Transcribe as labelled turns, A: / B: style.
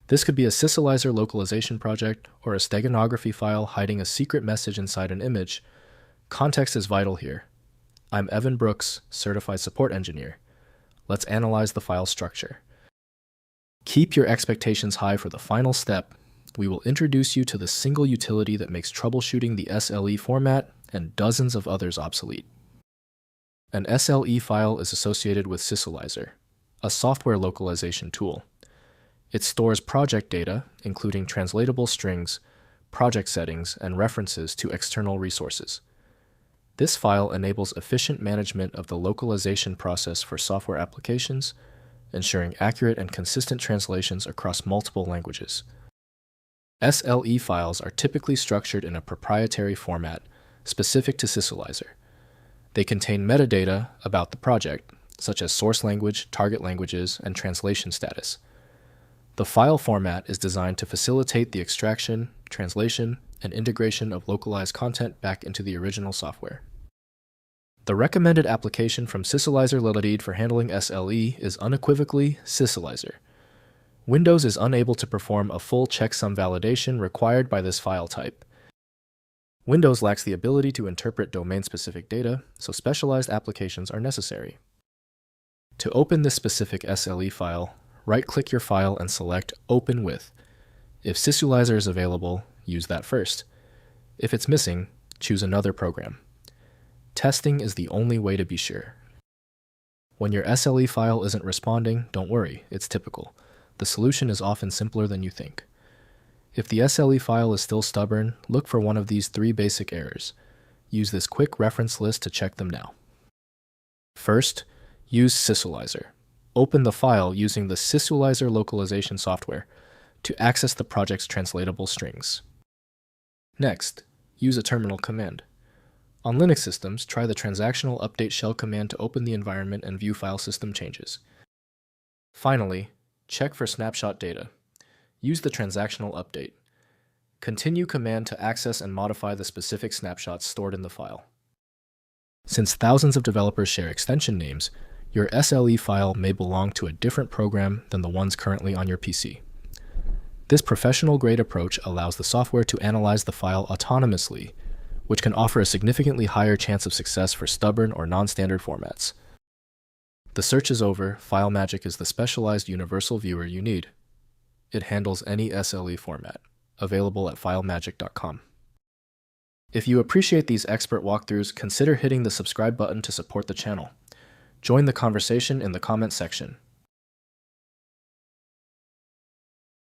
A: This could be a Sisulizer localization project or a steganography file hiding a secret message inside an image. Context is vital here. I'm Evan Brooks, Certified Support Engineer. Let's analyze the file structure. Keep your expectations high for the final step. We will introduce you to the single utility that makes troubleshooting the SLE format and dozens of others obsolete. An SLE file is associated with Sisulizer, a software localization tool. It stores project data, including translatable strings, project settings, and references to external resources. This file enables efficient management of the localization process for software applications, ensuring accurate and consistent translations across multiple languages. SLE files are typically structured in a proprietary format specific to Sisulizer. They contain metadata about the project, such as source language, target languages, and translation status. The file format is designed to facilitate the extraction, translation, and integration of localized content back into the original software. The recommended application from Sisulizer Limited for handling SLE is unequivocally Sisulizer. Windows is unable to perform a full checksum validation required by this file type. Windows lacks the ability to interpret domain-specific data, so specialized applications are necessary. To open this specific SLE file, right-click your file and select Open With. If Sisulizer is available, use that first. If it's missing, choose another program. Testing is the only way to be sure. When your SLE file isn't responding, don't worry, it's typical. The solution is often simpler than you think. If the SLE file is still stubborn, look for one of these 3 basic errors. Use this quick reference list to check them now. First, use Sisulizer. Open the file using the Sisulizer localization software to access the project's translatable strings. Next, use a terminal command. On Linux systems, try the transactional update shell command to open the environment and view file system changes. Finally, check for snapshot data. Use the transactional update. Continue command to access and modify the specific snapshots stored in the file. Since thousands of developers share extension names, your SLE file may belong to a different program than the ones currently on your PC. This professional-grade approach allows the software to analyze the file autonomously, which can offer a significantly higher chance of success for stubborn or non-standard formats. The search is over. FileMagick is the specialized universal viewer you need. It handles any SLE format, available at filemagick.com. If you appreciate these expert walkthroughs, consider hitting the subscribe button to support the channel. Join the conversation in the comment section.